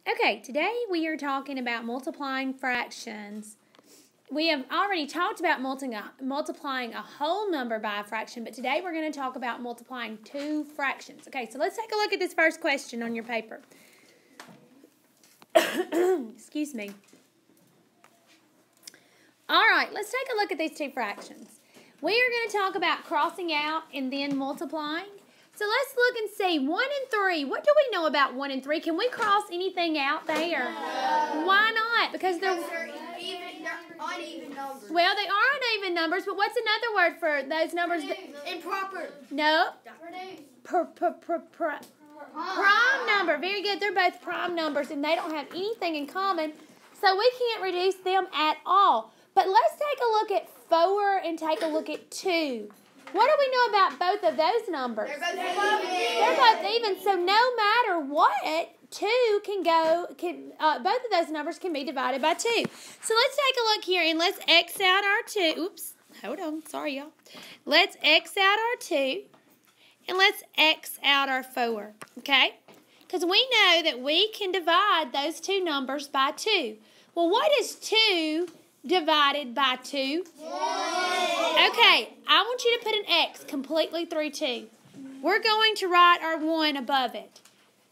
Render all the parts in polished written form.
Okay, today we are talking about multiplying fractions. We have already talked about multiplying a whole number by a fraction, but today we're going to talk about multiplying two fractions. Okay, so let's take a look at this first question on your paper. Excuse me. All right, let's take a look at these two fractions. We are going to talk about crossing out and then multiplying. So let's look and see. 1 and 3. What do we know about 1 and 3? Can we cross anything out there? No. Why not? Because they're uneven numbers. Well, they are uneven numbers, but what's another word for those numbers? Improper. No. Prime number. Very good. They're both prime numbers, and they don't have anything in common, so we can't reduce them at all. But let's take a look at 4 and take a look at 2. What do we know about both of those numbers? They're both even. So no matter what, 2 can go. Both of those numbers can be divided by 2. So let's take a look here and let's X out our 2. Oops, hold on. Sorry, y'all. Let's X out our 2 and let's X out our 4. Okay? Because we know that we can divide those two numbers by 2. Well, what is 2 divided by 2? 1. Okay, I want you to put an X completely through 2. We're going to write our 1 above it.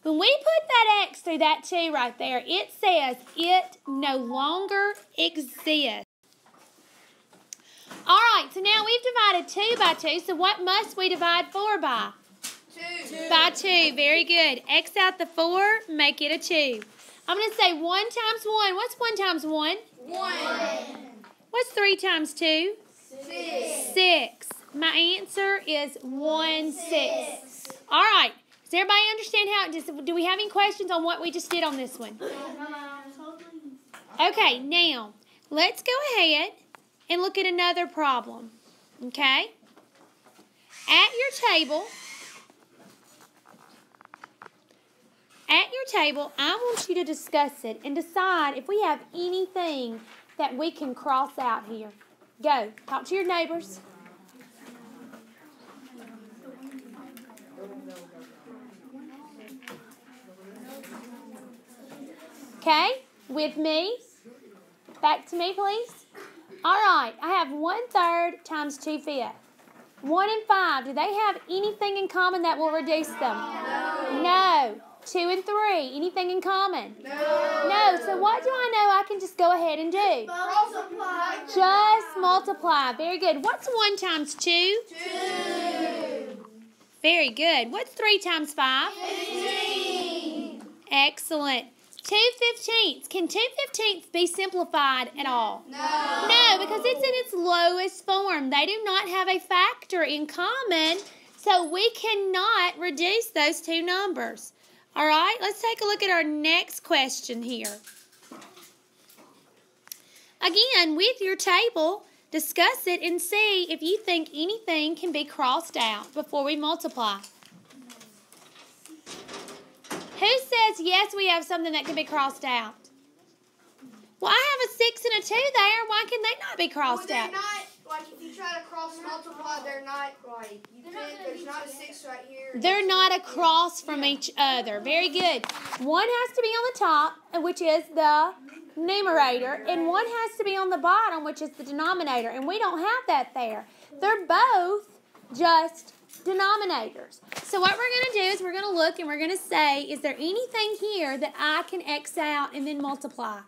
When we put that X through that 2 right there, it says it no longer exists. All right, so now we've divided 2 by 2, so what must we divide 4 by? 2. By 2, very good. X out the 4, make it a 2. I'm going to say 1 times 1. What's 1 times 1? 1. What's 3 times 2? 6. 6. My answer is 1 6. All right. Does everybody understand how? Do we have any questions on what we just did on this one? Okay. Now let's go ahead and look at another problem. Okay. At your table. I want you to discuss it and decide if we have anything that we can cross out here. Go. Talk to your neighbors. Okay? With me. Back to me, please. All right. I have 1/3 times 2/5. 1 and 5. Do they have anything in common that will reduce them? No. 2 and 3. Anything in common? No. So what do I know I can just go ahead and do? Multiply. Just multiply. Very good. What's 1 times 2? 2. Very good. What's 3 times 5? 15. Excellent. 2/15. Can 2/15 be simplified at all? No. No, because it's in its lowest form. They do not have a factor in common, so we cannot reduce those two numbers. All right, let's take a look at our next question here. Again, with your table, discuss it and see if you think anything can be crossed out before we multiply. Who says, yes, we have something that can be crossed out? Well, I have a 6 and a 2 there. Why can they not be crossed out? They're not, like, if you try to cross multiply, they're not, like, there's not a 6 right here. They're not across from each other. Very good. One has to be on the top, which is the numerator, and one has to be on the bottom, which is the denominator, and we don't have that there. They're both just denominators. So what we're going to do is we're going to look and we're going to say, is there anything here that I can X out and then multiply?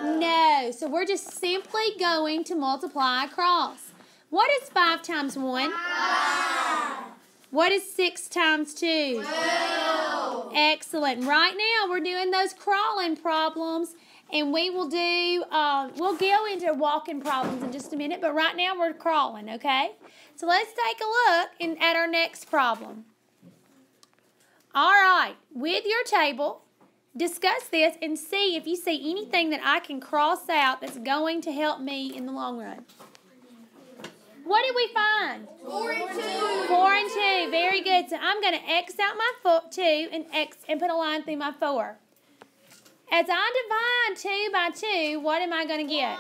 No. So we're just simply going to multiply across. What is 5 times 1? 5. What is 6 times 2? 12. Excellent. Right now we're doing those crawling problems, and we will do, we'll go into walking problems in just a minute, but right now we're crawling, okay? So let's take a look at our next problem. All right, with your table, discuss this and see if you see anything that I can cross out that's going to help me in the long run. What did we find? 4 and 2. 4 and 2. Very good. So I'm going to X out my 2 and put a line through my 4. As I divide 2 by 2, what am I going to get?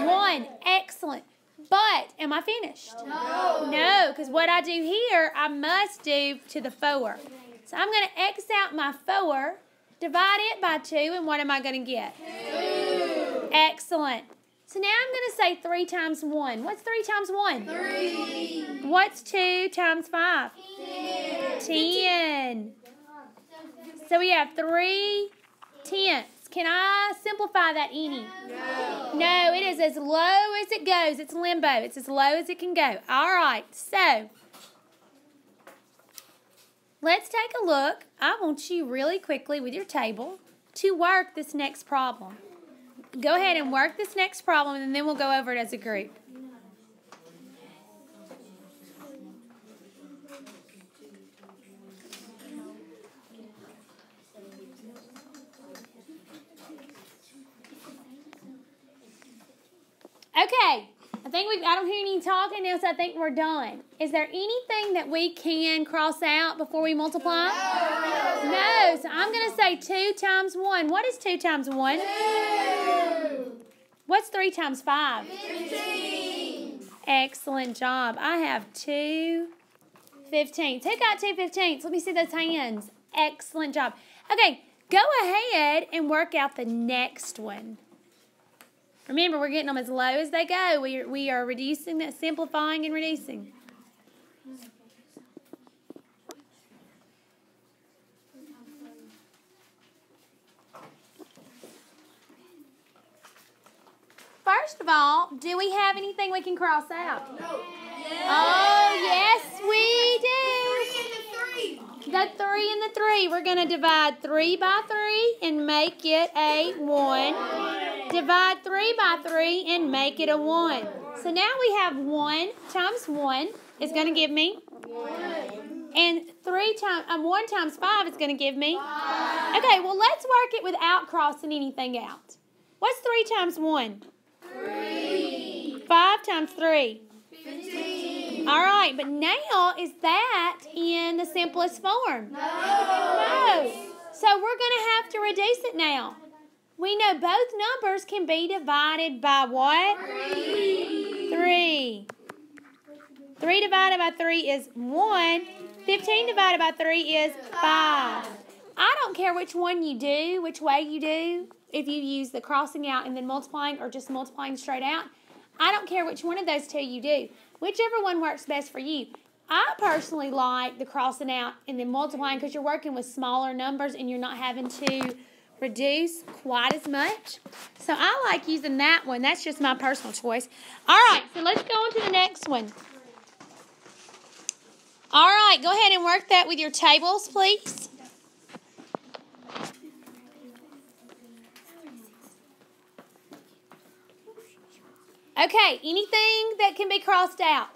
1. Excellent. But am I finished? No. No, because what I do here, I must do to the 4. So I'm going to X out my 4 divide it by 2, and what am I going to get? 2. Excellent. So now I'm going to say 3 times 1. What's 3 times 1? 3. What's 2 times 5? 10. So we have 3 tenths. Can I simplify that any? No. No, it is as low as it goes. It's limbo. It's as low as it can go. All right, so let's take a look. I want you really quickly with your table to work this next problem. Go ahead and work this next problem, and then we'll go over it as a group. Okay, I don't hear any talking now, so I think we're done. Is there anything that we can cross out before we multiply? No. So I'm going to say 2 times 1. What is 2 times 1? 2. What's 3 times 5? 15. Excellent job. I have 2 15s. Who got 2 15s? Let me see those hands. Excellent job. Okay, go ahead and work out the next one. Remember, we're getting them as low as they go. We are reducing, simplifying, and reducing. First of all, do we have anything we can cross out? No. Oh, yes, we do. 3 and the 3. The 3 and the 3. We're going to divide 3 by 3 and make it a 1. Divide 3 by 3 and make it a 1. So now we have 1 times 1 is going to give me 1. And 1 times 5 is going to give me 5. Okay, well, let's work it without crossing anything out. What's 3 times 1? 3. 5 times 3? 15. All right, but now is that in the simplest form? No. So we're going to have to reduce it now. We know both numbers can be divided by what? 3. 3 divided by 3 is 1. 15 divided by 3 is 5. I don't care which one you do, which way you do, if you use the crossing out and then multiplying or just multiplying straight out. I don't care which one of those two you do. Whichever one works best for you. I personally like the crossing out and then multiplying because you're working with smaller numbers and you're not having to reduce quite as much. So I like using that one. That's just my personal choice. All right, so let's go on to the next one. All right, go ahead and work that with your tables, please. Okay, anything that can be crossed out?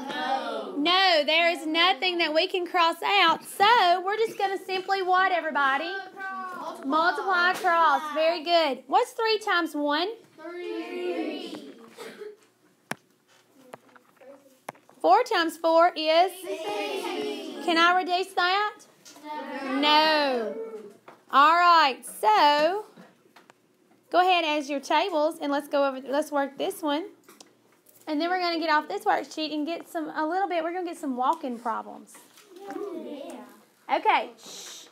No. No, there is nothing that we can cross out. So we're just going to simply what, everybody? Multiply across. Very good. What's 3 times 1? 3. 4 times 4 is? 16. Can I reduce that? No. All right, so go ahead as your tables and let's work this one. And then we're going to get off this worksheet and get we're going to get some walk-in problems. Okay. Shh.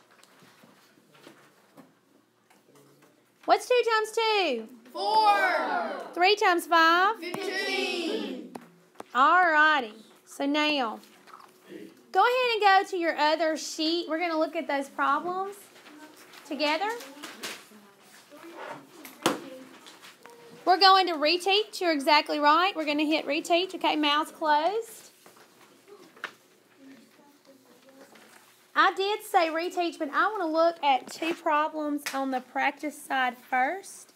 What's 2 times 2? 4. 3 times 5? 15. All righty. So now, go ahead and go to your other sheet. We're going to look at those problems together. We're going to reteach. You're exactly right. We're going to hit reteach. Okay, mouths closed. I did say reteach, but I want to look at 2 problems on the practice side first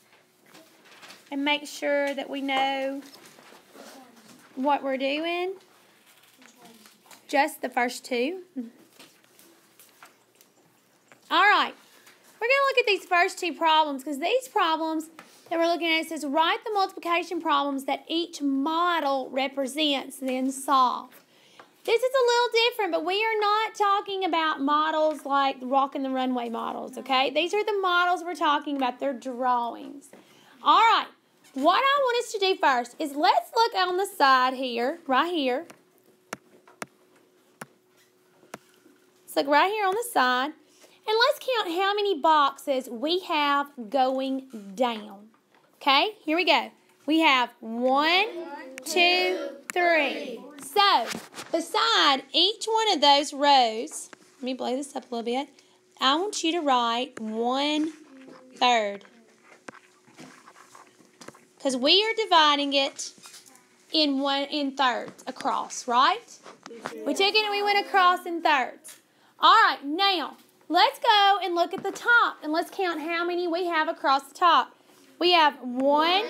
and make sure that we know what we're doing. Just the first 2. All right. We're going to look at these first 2 problems because these problems that we're looking at, it says write the multiplication problems that each model represents, then solve. This is a little different, but we are not talking about models like Walk in the Runway models, okay? These are the models we're talking about. They're drawings. All right. What I want us to do first is let's look on the side here, right here. Let's look right here on the side. And let's count how many boxes we have going down. Okay, here we go. We have 1, 2, 3. So, beside each one of those rows, let me blow this up a little bit. I want you to write 1/3. Because we are dividing it in thirds across, right? We took it and we went across in thirds. All right, now let's go and look at the top and let's count how many we have across the top. We have 1,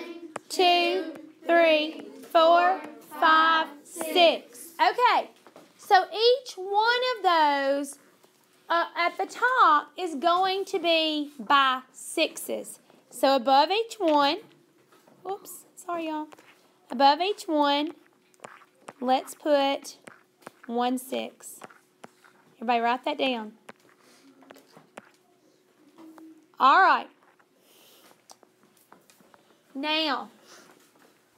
2, 3, 4, 5, 6. Okay, so each one of those at the top is going to be by 6s. So above each one, oops, sorry y'all. Above each one, let's put 1 6. Everybody write that down. All right. Now,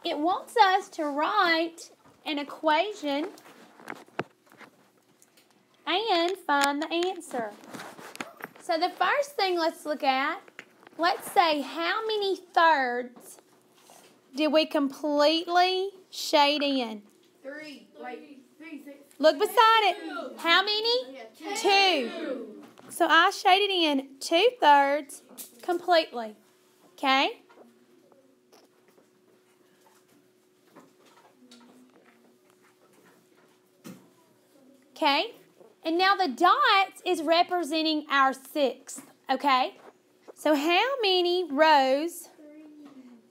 it wants us to write an equation and find the answer. So the first thing let's look at, let's say how many thirds did we completely shade in? 3. Wait. 3, 6. Look beside it. How many? 2. So I shaded in 2/3 completely. Okay? Okay? And now the dots is representing our 6th. Okay? So how many rows?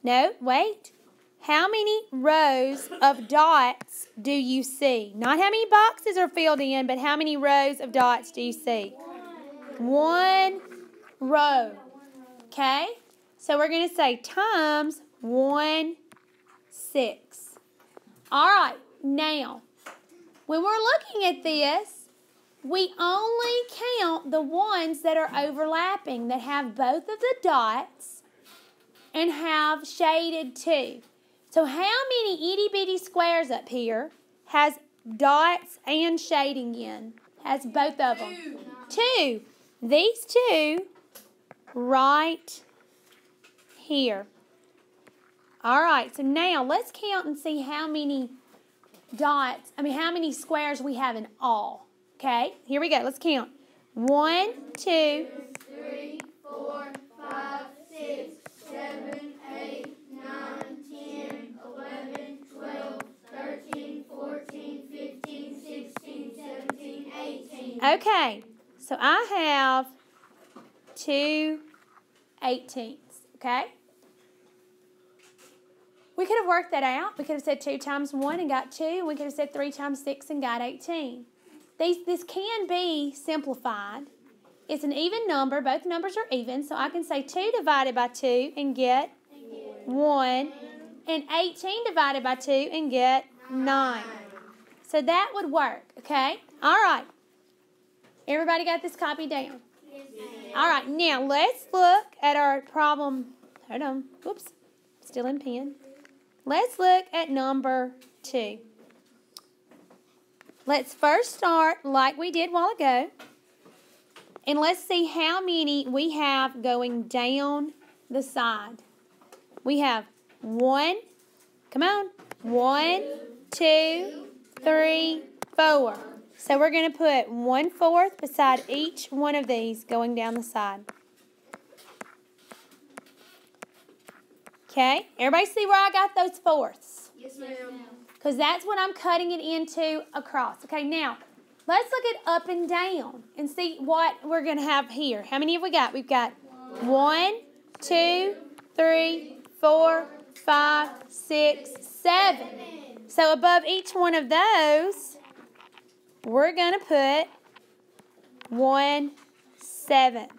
No, wait. How many rows of dots do you see? Not how many boxes are filled in, but how many rows of dots do you see? 1 row. Okay? So we're going to say times 1 6. All right. Now, when we're looking at this, we only count the ones that are overlapping, that have both of the dots and have shaded 2. So how many itty-bitty squares up here has dots and shading in? Has both of them? 2. These 2 right here. All right, so now let's count and see how many how many squares we have in all. Okay, here we go. Let's count. 1, 2, 3, 4, 5, 6, 7, 8, 9, 10, 11, 12, 13, 14, 15, 16, 17, 18. Okay, so I have 2 18ths, okay? We could have worked that out. We could have said 2 times 1 and got 2. We could have said 3 times 6 and got 18. This can be simplified. It's an even number. Both numbers are even. So I can say 2 divided by 2 and get 1. And 18 divided by 2 and get 9. So that would work, okay? All right. Everybody got this copied down? All right. Now let's look at our problem. Hold on. Whoops. Still in pen. Let's look at number 2. Let's first start like we did a while ago. And let's see how many we have going down the side. We have 1, come on, 1, 2, 3, 4. So we're going to put 1/4 beside each one of these going down the side. Okay, everybody see where I got those fourths? Yes, ma'am. Because that's what I'm cutting it into across. Okay, now, let's look at up and down and see what we're going to have here. How many have we got? We've got 1, 2, 3, 4, 5, 6, 7. So above each one of those, we're going to put 1/7.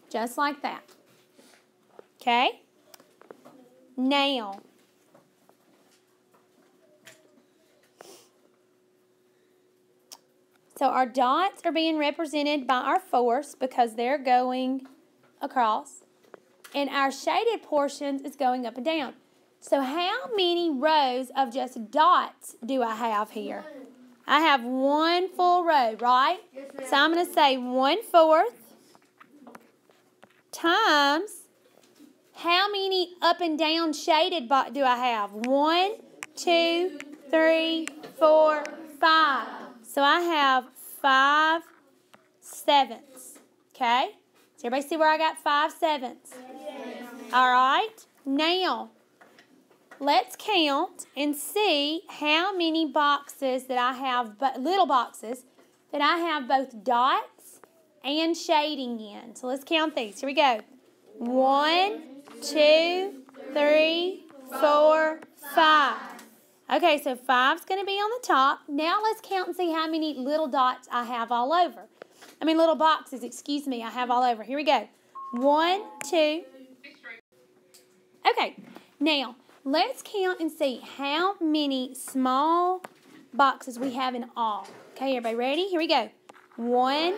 Just like that. Okay? Now, so our dots are being represented by our fourths because they're going across. And our shaded portions is going up and down. So how many rows of just dots do I have here? I have one full row, right? Yes, ma'am. So I'm going to say 1/4 times how many up and down shaded do I have? 1, 2, 3, 4, 5. So I have 5/7. Okay? Does everybody see where I got 5/7? Yes. All right? Now, let's count and see how many boxes that I have, little boxes, that I have both dots and shading in. So let's count these. Here we go. 1, 2, 3, 4, 5. Okay, so 5's going to be on the top. Now let's count and see how many little dots I have all over. Little boxes, excuse me, I have all over. Here we go. 1, 2. Okay, now let's count and see how many small boxes we have in all. Okay, everybody ready? Here we go. 1,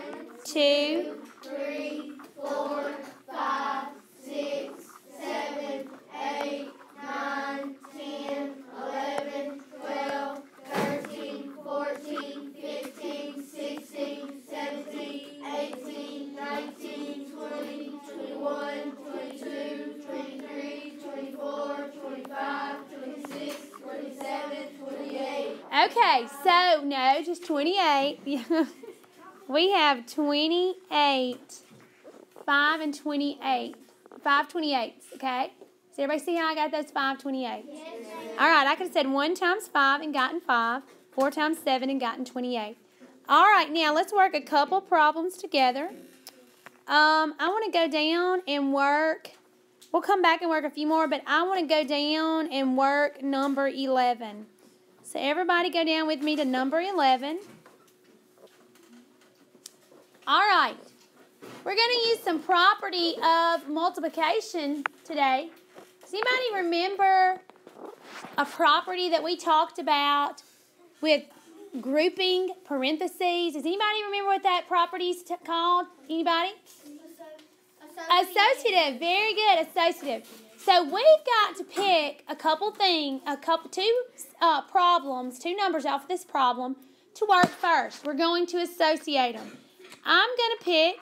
2, 3, 4, 5, 6, 7, 8, 9, 10, 11, 12, 13, 14, 15, 16, 17, 18, 19, 20, 21, 22, 23, 24, 25, 26, 27, 28. Okay, so no, just 28. We have 28, 5 and 28, 5 28s, okay? Does everybody see how I got those 5 28s? Yes. All right, I could have said 1 times 5 and gotten 5, 4 times 7 and gotten 28. All right, now let's work a couple problems together. I want to go down and work. We'll come back and work a few more, but I want to go down and work number 11. So everybody go down with me to number 11. All right. We're going to use some property of multiplication today. Does anybody remember a property that we talked about with grouping parentheses? Does anybody remember what that property is called? Anybody? Associative. Very good. Associative. So we've got to pick two problems, two numbers off this problem to work first. We're going to associate them. I'm going to pick,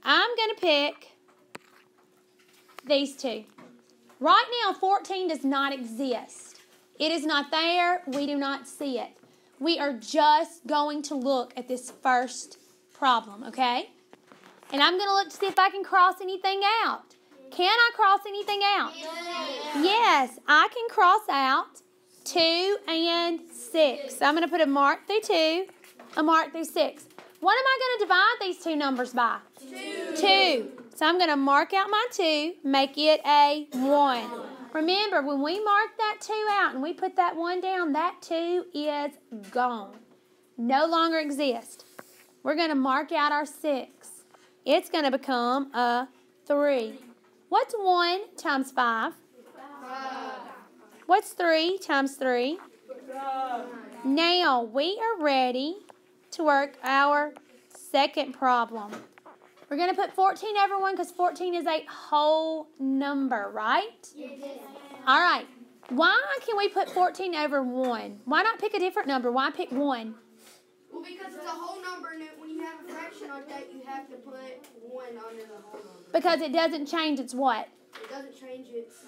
I'm going to pick these two. Right now, 14 does not exist. It is not there. We do not see it. We are just going to look at this first problem, okay? And I'm going to look to see if I can cross anything out. Can I cross anything out? Yes, I can cross out 2 and 6. So I'm going to put a mark through 2, a mark through 6. What am I going to divide these two numbers by? 2. So I'm going to mark out my 2, make it a 1. Remember, when we mark that 2 out and we put that 1 down, that 2 is gone. No longer exists. We're going to mark out our 6. It's going to become a 3. What's 1 times 5? 5. What's 3 times 3? 5. Now we are ready to work our second problem. We're going to put 14 over 1 because 14 is a whole number, right? Yes. All right. Why can we put 14 over 1? Why not pick a different number? Why pick 1? Well, because it's a whole number, and when you have a fraction like that, you have to put 1 under the whole number. Because it doesn't change its what? It doesn't change its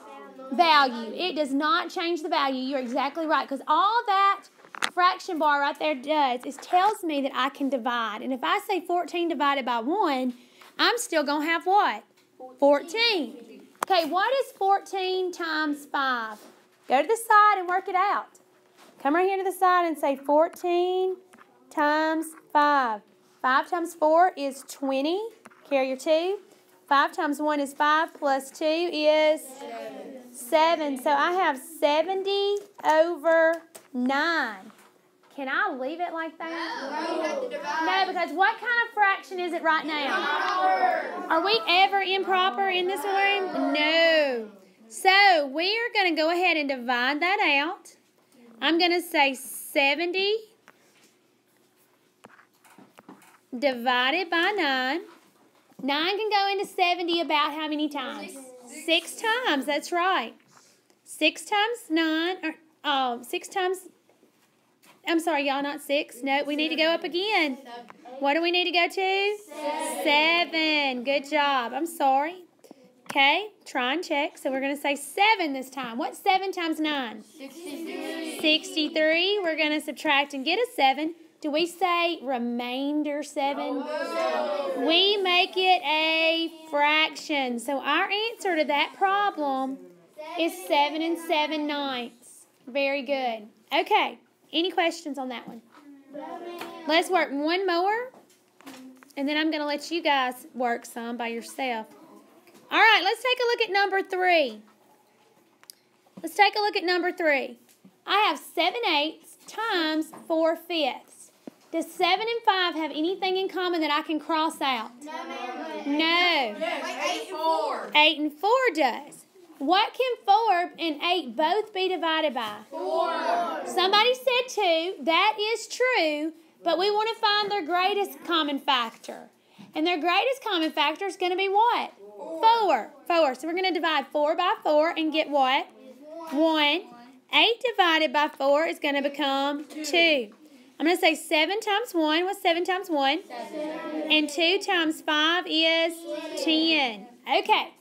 Value. It does not change the value. You're exactly right. Because all that fraction bar right there does is tells me that I can divide. And if I say 14 divided by 1, I'm still going to have what? 14. Okay, what is 14 times 5? Go to the side and work it out. Come right here to the side and say 14 times 5. 5 times 4 is 20. Carry your 2. 5 times 1 is 5 plus 2 is 7. So I have 70 over 9. Can I leave it like that? No, you have to divide. No, because what kind of fraction is it right now? Are we ever improper in this room? No. So we are going to go ahead and divide that out. I'm going to say 70 divided by 9. 9 can go into 70 about how many times? 6 times, that's right. 6 times 9, or 6 times, I'm sorry, y'all, not 6. No, we need to go up again. What do we need to go to? 7. Good job. I'm sorry. Okay, try and check. So we're going to say 7 this time. What's 7 times 9? 63. 63. We're going to subtract and get a 7. Do we say remainder 7? No. We make it a fraction. So our answer to that problem is 7 7/9. Very good. Okay, any questions on that one? Let's work one more, and then I'm going to let you guys work some by yourself. All right, let's take a look at number 3. Let's take a look at number 3. I have 7/8 times 4/5. Does 7 and 5 have anything in common that I can cross out? No. Like 8 and 4. 8 and 4 does. What can 4 and 8 both be divided by? 4. Somebody said 2. That is true, but we want to find their greatest common factor. And their greatest common factor is going to be what? 4. 4. So we're going to divide 4 by 4 and get what? 1. 8 divided by 4 is going to become 2. I'm going to say 7 times 1. What's 7 times 1? 7. And 2 times 5 is 10. Okay.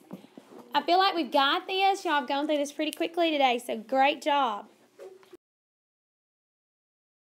I feel like we've got this. Y'all have gone through this pretty quickly today, so great job.